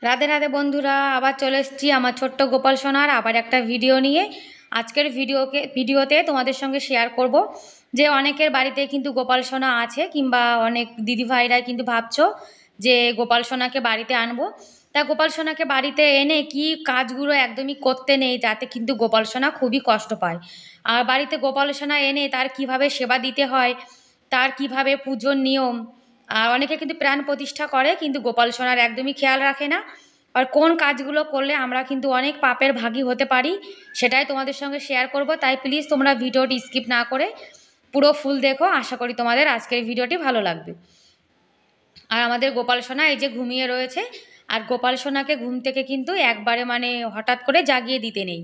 রাধে রাধে বন্ধুরা, আবার চলে এসেছি আমার ছোট্ট গোপাল সোনার আবার একটা ভিডিও নিয়ে। আজকের ভিডিওতে তোমাদের সঙ্গে শেয়ার করব যে অনেকের বাড়িতে কিন্তু গোপাল সোনা আছে, কিংবা অনেক দিদিভাইরাই কিন্তু ভাবছো যে গোপাল সোনাকে বাড়িতে আনবো। তা গোপাল সোনাকে বাড়িতে এনে কি কাজগুলো একদমই করতে নেই, যাতে কিন্তু গোপাল সোনা খুবই কষ্ট পায়। আর বাড়িতে গোপাল সোনা এনে তার কিভাবে সেবা দিতে হয়, তার কিভাবে পুজোর নিয়ম, আর অনেকে কিন্তু প্রাণ প্রতিষ্ঠা করে কিন্তু গোপাল সোনার একদমই খেয়াল রাখে না। আর কোন কাজগুলো করলে আমরা কিন্তু অনেক পাপের ভাগী হতে পারি, সেটাই তোমাদের সঙ্গে শেয়ার করব। তাই প্লিজ তোমরা ভিডিওটি স্কিপ না করে পুরো ফুল দেখো, আশা করি তোমাদের আজকের ভিডিওটি ভালো লাগবে। আর আমাদের গোপাল সোনা এই যে ঘুমিয়ে রয়েছে, আর গোপাল সোনাকে ঘুম থেকে কিন্তু একবারে হঠাৎ করে জাগিয়ে দিতে নেই।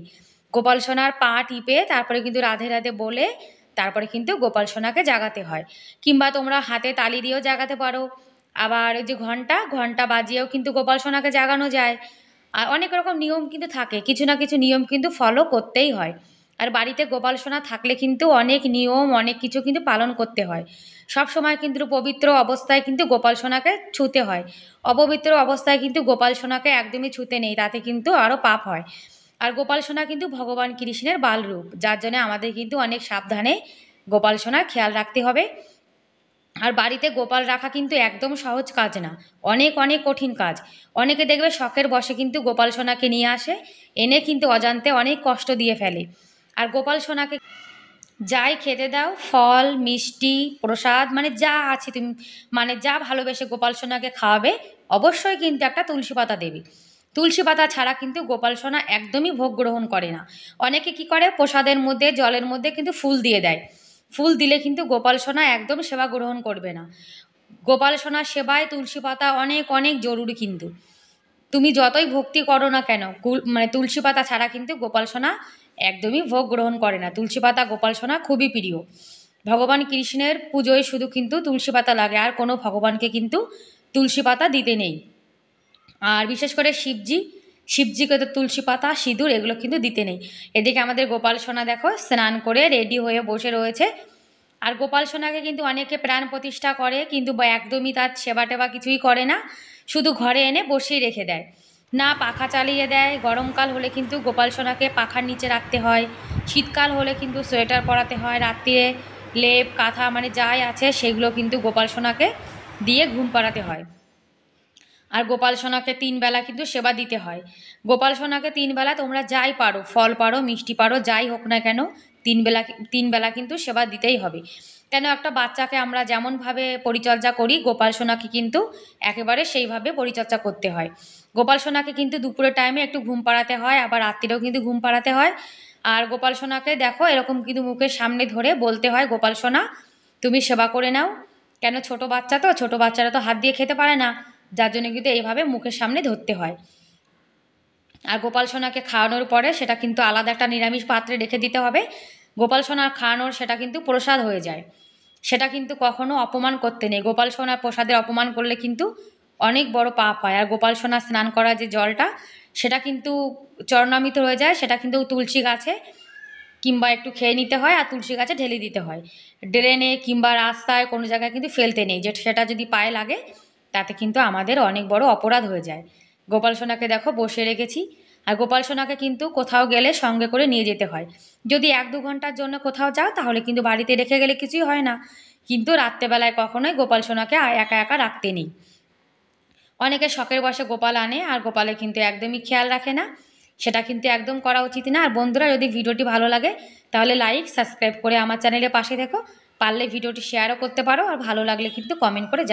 গোপাল সোনার পা টিপে তারপরে কিন্তু রাধে রাধে বলে তারপরে কিন্তু গোপাল সোনাকে জাগাতে হয়। কিংবা তোমরা হাতে তালি দিয়েও জাগাতে পারো, আবার ওই যে ঘন্টা ঘন্টা বাজিয়েও কিন্তু গোপাল সোনাকে জাগানো যায়। আর অনেক রকম নিয়ম কিন্তু থাকে, কিছু না কিছু নিয়ম কিন্তু ফলো করতেই হয়। আর বাড়িতে গোপাল সোনা থাকলে কিন্তু অনেক নিয়ম অনেক কিছু কিন্তু পালন করতে হয়। সব সময় কিন্তু পবিত্র অবস্থায় কিন্তু গোপাল সোনাকে ছুঁতে হয়। অপবিত্র অবস্থায় কিন্তু গোপাল সোনাকে একদমই ছুঁতে নেই, তাতে কিন্তু আরও পাপ হয়। আর গোপাল সোনা কিন্তু ভগবান কৃষ্ণের বালরূপ, যার জন্য আমাদের কিন্তু অনেক সাবধানে গোপাল সোনার খেয়াল রাখতে হবে। আর বাড়িতে গোপাল রাখা কিন্তু একদম সহজ কাজ না, অনেক অনেক কঠিন কাজ। অনেকে দেখবে শখের বশে কিন্তু গোপাল সোনাকে নিয়ে আসে, এনে কিন্তু অজান্তে অনেক কষ্ট দিয়ে ফেলে। আর গোপাল সোনাকে যাই খেতে দাও, ফল মিষ্টি প্রসাদ যা আছে তুমি যা ভালোবেসে গোপাল সোনাকে খাওয়াবে, অবশ্যই কিন্তু একটা তুলসী পাতা দেবে। তুলসী পাতা ছাড়া কিন্তু গোপাল সোনা একদমই ভোগ গ্রহণ করে না। অনেকে কি করে, প্রসাদের মধ্যে জলের মধ্যে কিন্তু ফুল দিয়ে দেয়। ফুল দিলে কিন্তু গোপাল সোনা একদম সেবা গ্রহণ করবে না। গোপাল সোনার সেবায় তুলসী পাতা অনেক অনেক জরুরি কিন্তু। তুমি যতই ভক্তি করো না কেন, তুলসী পাতা ছাড়া কিন্তু গোপাল সোনা একদমই ভোগ গ্রহণ করে না। তুলসী পাতা গোপাল সোনা খুবই প্রিয়। ভগবান কৃষ্ণের পুজোয় শুধু কিন্তু তুলসী পাতা লাগে, আর কোনো ভগবানকে কিন্তু তুলসী পাতা দিতে নেই। আর বিশেষ করে শিবজিকে তো তুলসী পাতা সিঁদুর এগুলো কিন্তু দিতে নেই। এদিকে আমাদের গোপাল সোনা দেখো স্নান করে রেডি হয়ে বসে রয়েছে। আর গোপাল সোনাকে কিন্তু অনেকে প্রাণ প্রতিষ্ঠা করে, কিন্তু একদমই তার সেবা টেবা কিছুই করে না, শুধু ঘরে এনে বসিয়ে রেখে দেয়। না পাখা চালিয়ে দেয়, গরমকাল হলে কিন্তু গোপাল সোনাকে পাখার নিচে রাখতে হয়, শীতকাল হলে কিন্তু সোয়েটার পরাতে হয়, রাত্রিরে লেপ কাঁথা যাই আছে সেগুলো কিন্তু গোপাল সোনাকে দিয়ে ঘুম পাড়াতে হয়। আর গোপাল সোনাকে 3 বেলা কিন্তু সেবা দিতে হয়। গোপাল সোনাকে 3 বেলা তোমরা যাই পারো, ফল পারো মিষ্টি পারো যাই হোক না কেন, 3 বেলা কিন্তু সেবা দিতেই হবে। কেন, একটা বাচ্চাকে আমরা যেমনভাবে পরিচর্যা করি, গোপাল সোনাকে কিন্তু একেবারে সেইভাবে পরিচর্যা করতে হয়। গোপাল সোনাকে কিন্তু দুপুরের টাইমে একটু ঘুম পাড়াতে হয়, আবার রাত্রিরেও কিন্তু ঘুম পাড়াতে হয়। আর গোপাল সোনাকে দেখো এরকম কিন্তু মুখের সামনে ধরে বলতে হয়, গোপাল সোনা তুমি সেবা করে নাও। কেন, ছোট বাচ্চা তো, ছোট বাচ্চারা তো হাত দিয়ে খেতে পারে না, যার জন্য কিন্তু এইভাবে মুখের সামনে ধরতে হয়। আর গোপাল সোনাকে খাওয়ানোর পরে সেটা কিন্তু আলাদা একটা নিরামিষ পাত্রে রেখে দিতে হবে। গোপাল সোনার খাওয়ানোর সেটা কিন্তু প্রসাদ হয়ে যায়, সেটা কিন্তু কখনো অপমান করতে নেই। গোপাল সোনার প্রসাদের অপমান করলে কিন্তু অনেক বড় পাপ হয়। আর গোপাল সোনা স্নান করা যে জলটা, সেটা কিন্তু চরণামৃত হয়ে যায়, সেটা কিন্তু তুলসী গাছে কিংবা একটু খেয়ে নিতে হয়, আর তুলসী গাছে ঢেলে দিতে হয়। ড্রেনে কিংবা রাস্তায় কোনো জায়গায় কিন্তু ফেলতে নেই, যে সেটা যদি পায়ে লাগে তাতে কিন্তু আমাদের অনেক বড় অপরাধ হয়ে যায়। গোপাল সোনাকে দেখো বসে রেখেছি। আর গোপাল সোনাকে কিন্তু কোথাও গেলে সঙ্গে করে নিয়ে যেতে হয়। যদি 1-2 ঘন্টার জন্য কোথাও যাও তাহলে কিন্তু বাড়িতে রেখে গেলে কিছুই হয় না, কিন্তু রাত্রেবেলায় কখনোই গোপাল সোনাকে একা একা রাখতে নেই। অনেকে শখের বশে গোপাল আনে আর গোপালে কিন্তু একদমই খেয়াল রাখে না, সেটা কিন্তু একদম করা উচিত না। আর বন্ধুরা, যদি ভিডিওটি ভালো লাগে তাহলে লাইক সাবস্ক্রাইব করে আমার চ্যানেলের পাশে থেকো, পারলে ভিডিওটি শেয়ারও করতে পারো, আর ভালো লাগলে কিন্তু কমেন্ট করে জানিও।